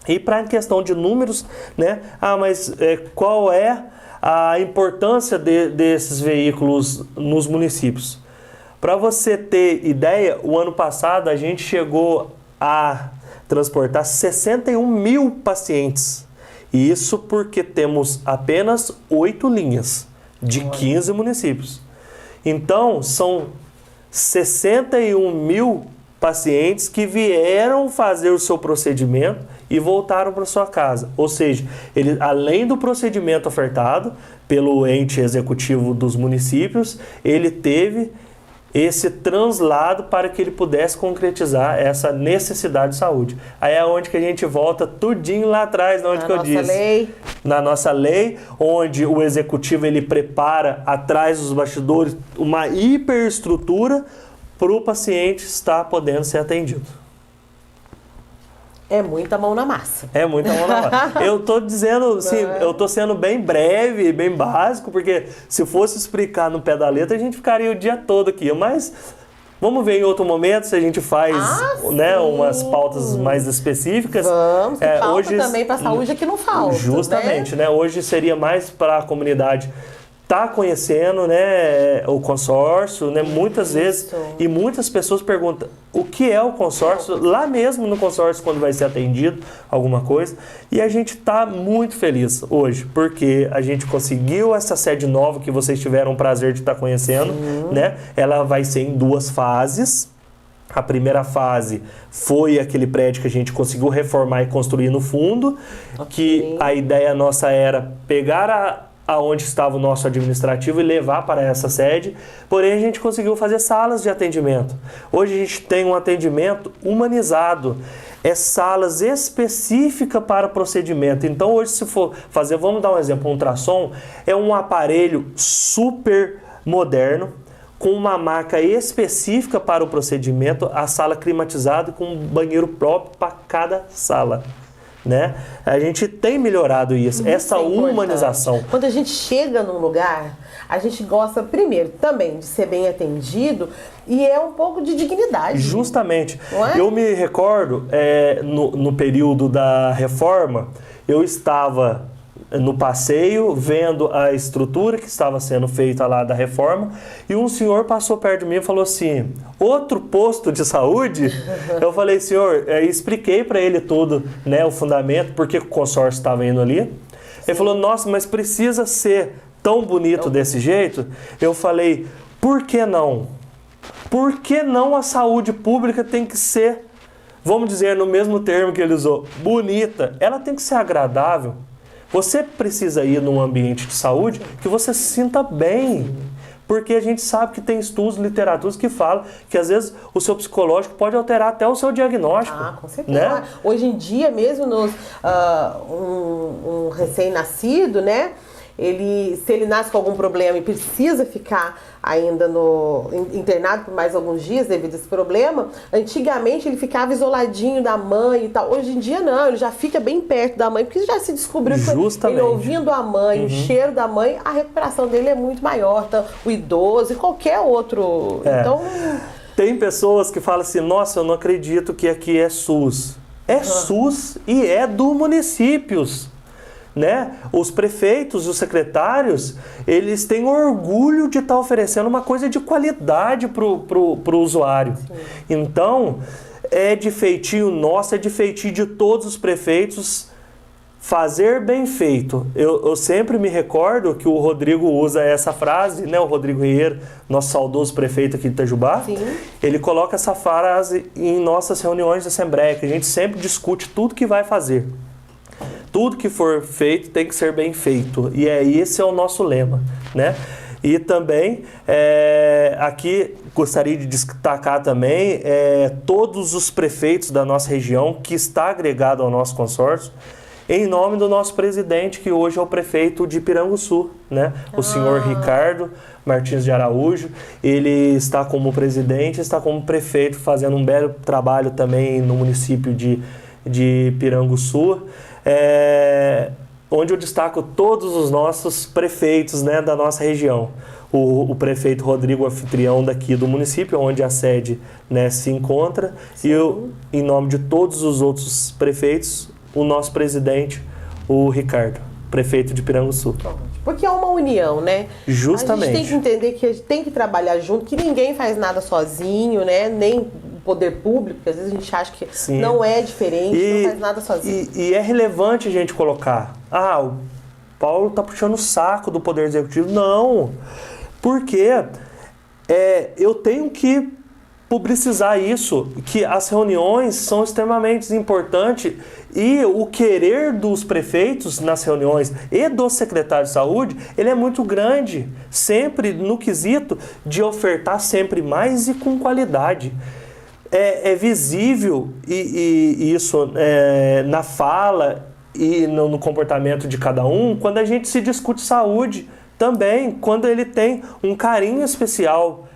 E para a questão de números, né? Mas qual é a importância desses veículos nos municípios? Para você ter ideia, o ano passado a gente chegou a transportar 61 mil pacientes. E isso porque temos apenas 8 linhas de 15 municípios. Então, são 61 mil pacientes que vieram fazer o seu procedimento e voltaram para sua casa. Ou seja, ele, além do procedimento ofertado pelo ente executivo dos municípios, ele teve esse translado para que ele pudesse concretizar essa necessidade de saúde. Aí é onde que a gente volta tudinho lá atrás, onde que eu disse. Na nossa lei, onde o executivo ele prepara atrás dos bastidores uma hiperestrutura para o paciente estar podendo ser atendido. É muita mão na massa. É muita mão na massa. Eu tô dizendo, assim, eu tô sendo bem breve, bem básico, porque se fosse explicar no pé da letra, a gente ficaria o dia todo aqui. Mas vamos ver em outro momento se a gente faz umas pautas mais específicas. Vamos, pauta hoje, também para a saúde que não falta. Justamente, né? Hoje seria mais para a comunidade tá conhecendo, né, o consórcio, né, muitas vezes, e muitas pessoas perguntam o que é o consórcio, lá mesmo no consórcio quando vai ser atendido alguma coisa, e a gente tá muito feliz hoje, porque a gente conseguiu essa sede nova que vocês tiveram o prazer de estar conhecendo, né, ela vai ser em 2 fases. A primeira fase foi aquele prédio que a gente conseguiu reformar e construir no fundo, que a ideia nossa era pegar aonde estava o nosso administrativo e levar para essa sede, porém a gente conseguiu fazer salas de atendimento. Hoje a gente tem um atendimento humanizado, salas específicas para procedimento. Então hoje se for fazer, vamos dar um exemplo, um ultrassom, é um aparelho super moderno, com uma maca específica para o procedimento, a sala climatizada com um banheiro próprio para cada sala. Né? A gente tem melhorado isso, essa humanização. Quando a gente chega num lugar, a gente gosta primeiro também de ser bem atendido e é um pouco de dignidade. Justamente. Eu me recordo, no período da reforma, eu estava no passeio, vendo a estrutura que estava sendo feita lá da reforma, e um senhor passou perto de mim e falou assim, outro posto de saúde? Eu falei, senhor, expliquei para ele tudo, né, o fundamento, porque o consórcio estava indo ali. Sim. Ele falou, nossa, mas precisa ser tão bonito desse jeito? Eu falei, por que não? Por que não a saúde pública tem que ser, vamos dizer no mesmo termo que ele usou, bonita? Ela tem que ser agradável. Você precisa ir num ambiente de saúde que você se sinta bem, porque a gente sabe que tem estudos, literaturas que falam que às vezes o seu psicológico pode alterar até o seu diagnóstico. Com certeza. Né? Hoje em dia mesmo, um recém-nascido, né? se ele nasce com algum problema e precisa ficar ainda internado por mais alguns dias devido a esse problema, antigamente ele ficava isoladinho da mãe e tal. Hoje em dia não, ele já fica bem perto da mãe, porque já se descobriu que ele ouvindo a mãe, o cheiro da mãe, a recuperação dele é muito maior, então, o idoso e qualquer outro. Então... Tem pessoas que falam assim, nossa, eu não acredito que aqui é SUS. É SUS e é do municípios. Né? Os prefeitos e os secretários, eles têm orgulho de estar oferecendo uma coisa de qualidade para o usuário. Sim. Então, é de feitio nosso, é de feitio de todos os prefeitos fazer bem feito. Eu sempre me recordo que o Rodrigo usa essa frase, né? O Rodrigo Ribeiro, nosso saudoso prefeito aqui de Itajubá, Sim. ele coloca essa frase em nossas reuniões de assembleia, que a gente sempre discute tudo que vai fazer. Tudo que for feito tem que ser bem feito. E esse é o nosso lema, né? E também, aqui gostaria de destacar também todos os prefeitos da nossa região que está agregado ao nosso consórcio, em nome do nosso presidente, que hoje é o prefeito de Piranguçu, né? O senhor Ricardo Martins de Araújo. Ele está como presidente, está como prefeito, fazendo um belo trabalho também no município de Piranguçu. Onde eu destaco todos os nossos prefeitos, né, da nossa região. O prefeito Rodrigo, anfitrião daqui do município, onde a sede, né, se encontra. Sim. E eu, em nome de todos os outros prefeitos, o nosso presidente, o Ricardo, prefeito de Piranguçu. Porque é uma união, né? Justamente. A gente tem que entender que a gente tem que trabalhar junto, que ninguém faz nada sozinho, né? Nem poder público, que às vezes a gente acha que Sim. não é diferente, não faz nada sozinho. E é relevante a gente colocar, o Paulo tá puxando o saco do Poder Executivo. Não, porque eu tenho que publicizar isso, que as reuniões são extremamente importantes e o querer dos prefeitos nas reuniões e do secretário de saúde, ele é muito grande, sempre no quesito de ofertar sempre mais e com qualidade. É visível e isso na fala e no comportamento de cada um, quando a gente se discute saúde também, quando ele tem um carinho especial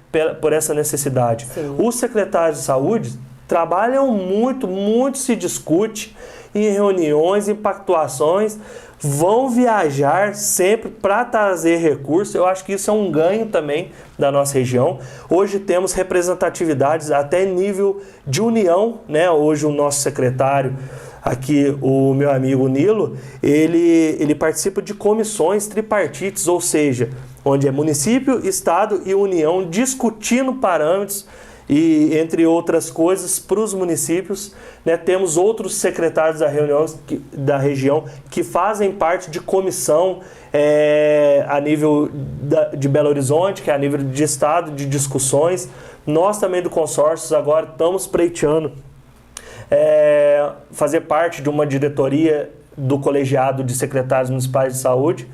por essa necessidade. Sim. Os secretários de saúde trabalham muito se discute em reuniões, em pactuações, vão viajar sempre para trazer recursos. Eu acho que isso é um ganho também da nossa região. Hoje temos representatividades até nível de união, né? Hoje o nosso secretário aqui, o meu amigo Nilo, ele participa de comissões tripartites, ou seja, onde é município, estado e união discutindo parâmetros e, entre outras coisas, para os municípios, né? Temos outros secretários da região que fazem parte de comissão a nível de Belo Horizonte, que é a nível de estado, de discussões. Nós também do consórcio agora estamos pleiteando fazer parte de uma diretoria do colegiado de secretários municipais de saúde,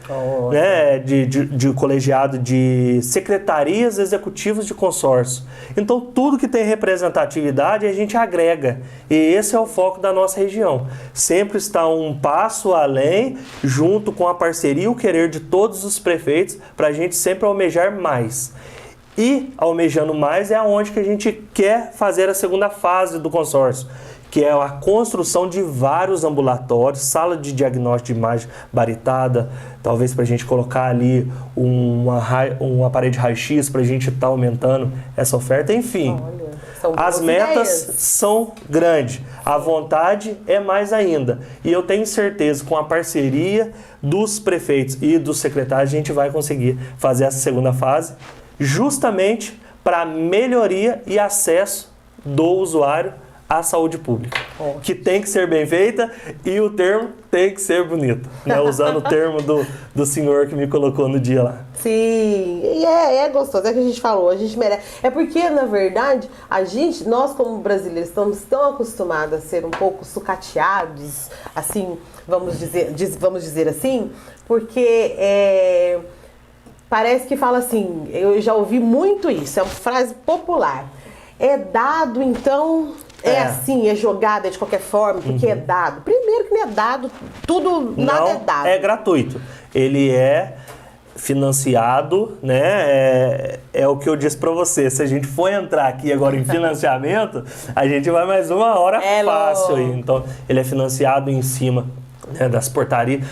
né, de colegiado de secretarias executivas de consórcio. Então, tudo que tem representatividade a gente agrega. E esse é o foco da nossa região. Sempre está um passo além, junto com a parceria e o querer de todos os prefeitos, para a gente sempre almejar mais. E, almejando mais, é onde que a gente quer fazer a segunda fase do consórcio, que é a construção de vários ambulatórios, sala de diagnóstico de imagem baritada, talvez para a gente colocar ali um aparelho de raio-x para a gente estar aumentando essa oferta. Enfim, as metas são grandes, a vontade é mais ainda. E eu tenho certeza, com a parceria dos prefeitos e dos secretários, a gente vai conseguir fazer essa segunda fase, justamente para melhoria e acesso do usuário à saúde pública, que tem que ser bem feita e o termo tem que ser bonito, né? Usando o termo do senhor que me colocou no dia lá. Sim, e é gostoso, é o que a gente falou, a gente merece. É porque, na verdade, nós como brasileiros estamos tão acostumados a ser um pouco sucateados, assim, vamos dizer assim, porque parece que fala assim, eu já ouvi muito isso, é uma frase popular, é dado, então... assim, é jogado, é de qualquer forma, porque é dado. Primeiro que não é dado, nada é dado. É gratuito. ele é financiado, né? É o que eu disse para você. Se a gente for entrar aqui agora em financiamento, a gente vai mais uma hora fácil aí. Então, ele é financiado em cima, né, das portarias,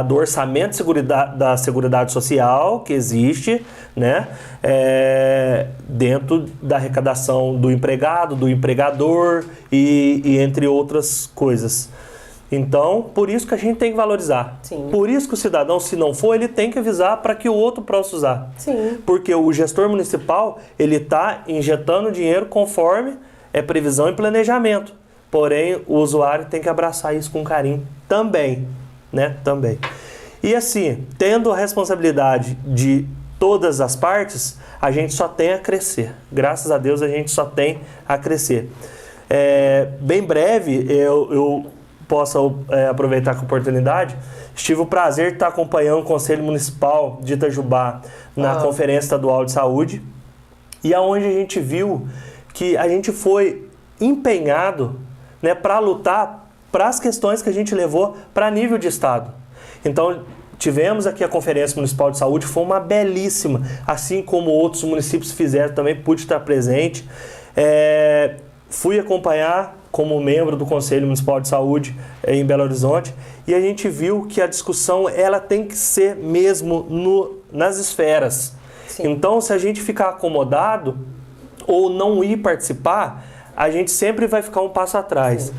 do orçamento da Seguridade Social que existe, né? Dentro da arrecadação do empregado, do empregador e entre outras coisas. Então, por isso que a gente tem que valorizar. Sim. Por isso que o cidadão, se não for, ele tem que avisar para que o outro possa usar. Sim. Porque o gestor municipal, ele está injetando dinheiro conforme previsão e planejamento. Porém, o usuário tem que abraçar isso com carinho também, né? Também. E assim, tendo a responsabilidade de todas as partes, a gente só tem a crescer. Graças a Deus, a gente só tem a crescer. Bem breve, eu posso aproveitar com a oportunidade. Tive o prazer de estar acompanhando o Conselho Municipal de Itajubá na Conferência Estadual de Saúde, e aonde a gente viu que a gente foi empenhado, né, para lutar para as questões que a gente levou para nível de estado. Então, tivemos aqui a Conferência Municipal de Saúde, foi uma belíssima, assim como outros municípios fizeram, também pude estar presente. Fui acompanhar como membro do Conselho Municipal de Saúde em Belo Horizonte, e a gente viu que a discussão ela tem que ser mesmo nas esferas. Sim. Então, se a gente ficar acomodado ou não ir participar, a gente sempre vai ficar um passo atrás.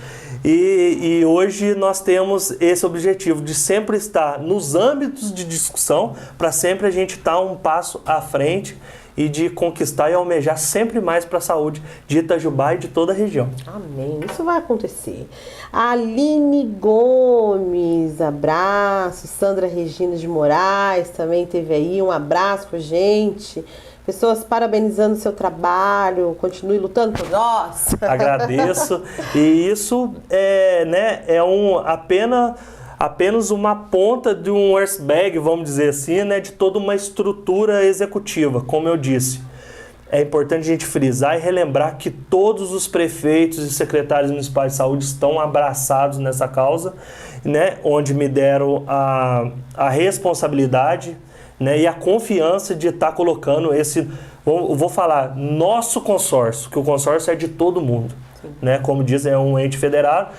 E hoje nós temos esse objetivo de sempre estar nos âmbitos de discussão, para sempre a gente estar um passo à frente e de conquistar e almejar sempre mais para a saúde de Itajubá e de toda a região. Amém. Isso vai acontecer. Aline Gomes, abraço. Sandra Regina de Moraes também teve aí um abraço pra gente. Pessoas parabenizando o seu trabalho, continue lutando por nós. Agradeço. E isso apenas uma ponta de um iceberg, vamos dizer assim, né, de toda uma estrutura executiva, como eu disse. É importante a gente frisar e relembrar que todos os prefeitos e secretários municipais de saúde estão abraçados nessa causa, né, onde me deram a responsabilidade, né, e a confiança de estar colocando vou falar, nosso consórcio, que o consórcio é de todo mundo, né, como diz, é um ente federado,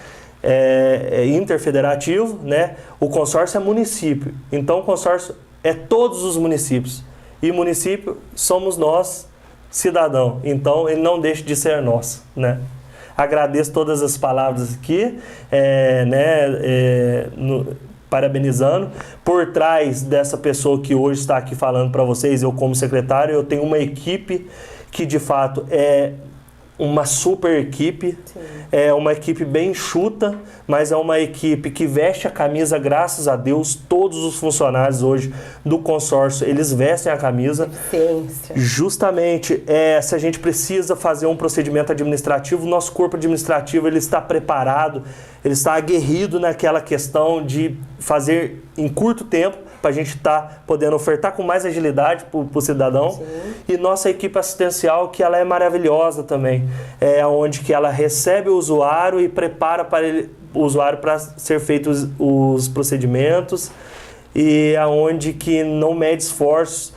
interfederativo, né? O consórcio é município, então o consórcio é todos os municípios, e município somos nós, cidadão, então ele não deixa de ser nosso, né? Agradeço todas as palavras aqui, parabenizando. Por trás dessa pessoa que hoje está aqui falando para vocês, eu como secretário, eu tenho uma equipe que de fato é uma super equipe. Sim. É uma equipe bem enxuta, mas é uma equipe que veste a camisa, graças a Deus. Todos os funcionários hoje do consórcio, eles vestem a camisa. Ciência. Justamente, se a gente precisa fazer um procedimento administrativo, o nosso corpo administrativo ele está preparado, ele está aguerrido naquela questão de fazer em curto tempo, para a gente estar podendo ofertar com mais agilidade para o cidadão. Sim. E nossa equipe assistencial, que ela é maravilhosa também, onde que ela recebe o usuário e prepara o usuário para ser feitos os procedimentos, e aonde que não mede esforços.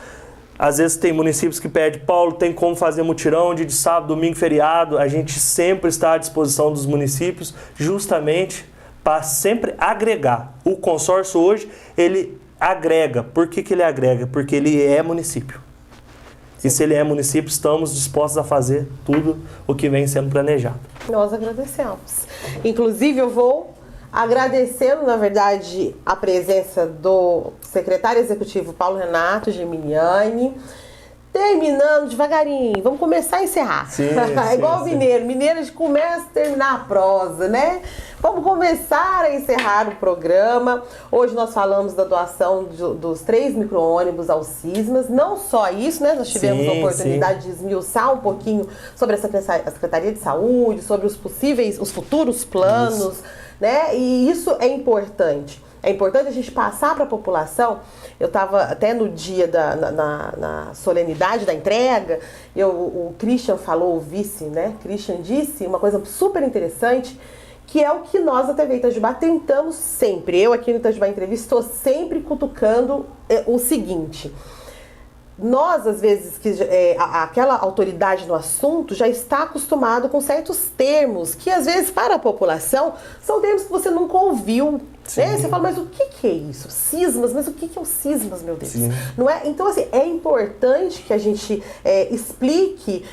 Às vezes tem municípios que pedem, Paulo, tem como fazer mutirão de sábado, domingo, feriado? A gente sempre está à disposição dos municípios, justamente para sempre agregar. O consórcio hoje, ele agrega. Por que ele agrega? Porque ele é município. Sim. E se ele é município, estamos dispostos a fazer tudo o que vem sendo planejado. Nós agradecemos. Inclusive, eu vou agradecendo, na verdade, a presença do secretário executivo Paulo Renato Geminiani. Terminando devagarinho, vamos começar a encerrar. Sim, é igual o mineiro. Mineiro a gente começa a terminar a prosa, né? Vamos começar a encerrar o programa. Hoje nós falamos da doação dos 3 micro-ônibus ao Cismas. Não só isso, né? Nós tivemos a oportunidade de esmiuçar um pouquinho sobre a Secretaria de Saúde, sobre os futuros planos, né? E isso é importante. É importante a gente passar para a população. Eu estava até no dia na solenidade da entrega, o Christian falou, o vice, né? Christian disse uma coisa super interessante, que é o que nós da TV Itajubá tentamos sempre. Eu aqui no Itajubá Entrevista estou sempre cutucando o seguinte: nós, às vezes, aquela autoridade no assunto já está acostumado com certos termos que, às vezes, para a população, são termos que você nunca ouviu. Né? Você fala, mas o que é isso? Cismas? Mas o que é o cismas, meu Deus? Não é? Então, assim, é importante que a gente explique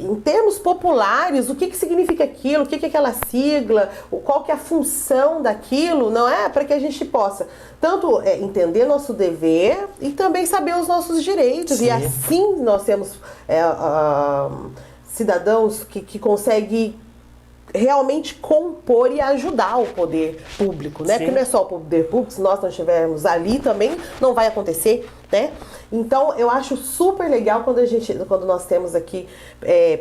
em termos populares o que significa aquilo, o que é aquela sigla, qual que é a função daquilo, não é? Para que a gente possa tanto entender nosso dever e também saber os nossos direitos. Sim. E assim nós temos cidadãos que conseguem realmente compor e ajudar o poder público, né? Sim. Porque não é só o poder público, se nós não estivermos ali também não vai acontecer, né? Então eu acho super legal quando nós temos aqui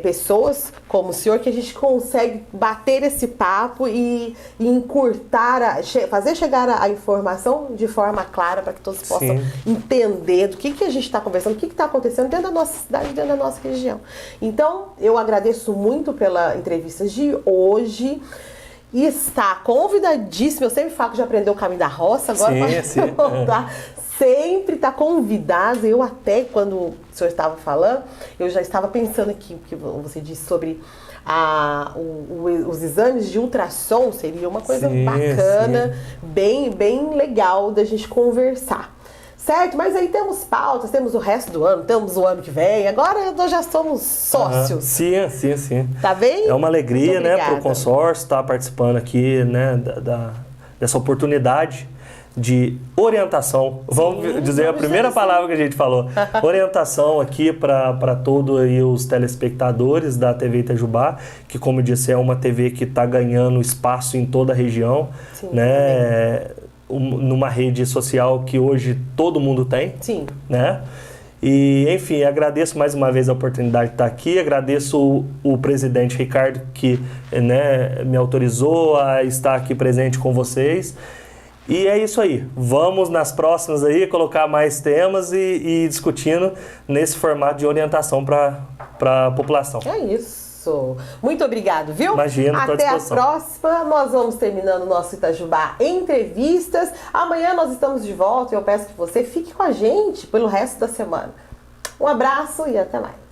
pessoas como o senhor, que a gente consegue bater esse papo e encurtar, fazer chegar a informação de forma clara para que todos possam entender do que a gente está conversando, o que está acontecendo dentro da nossa cidade, dentro da nossa região. Então eu agradeço muito pela entrevista de hoje. E está convidadíssimo. Eu sempre falo que já aprendeu o caminho da roça, agora pode voltar. Sempre está convidado. Eu até, quando o senhor estava falando, eu já estava pensando aqui, porque você disse sobre os exames de ultrassom, seria uma coisa bacana, bem legal da gente conversar. Certo? Mas aí temos pautas, temos o resto do ano, temos o ano que vem. Agora nós já somos sócios. Sim. Tá bem? É uma alegria, né, para o consórcio estar participando aqui, né, dessa oportunidade de orientação. Vamos dizer a primeira palavra que a gente falou. Orientação aqui para todos aí os telespectadores da TV Itajubá, que, como eu disse, é uma TV que está ganhando espaço em toda a região, né? Numa rede social que hoje todo mundo tem. Sim. Né? E, enfim, agradeço mais uma vez a oportunidade de estar aqui, agradeço o presidente Ricardo que, né, me autorizou a estar aqui presente com vocês. E é isso aí, vamos nas próximas aí colocar mais temas e discutindo nesse formato de orientação para a população. É isso. Muito obrigado, viu? Imagina, até a próxima. Nós vamos terminando o nosso Itajubá Entrevistas. Amanhã nós estamos de volta e eu peço que você fique com a gente pelo resto da semana. Um abraço e até mais.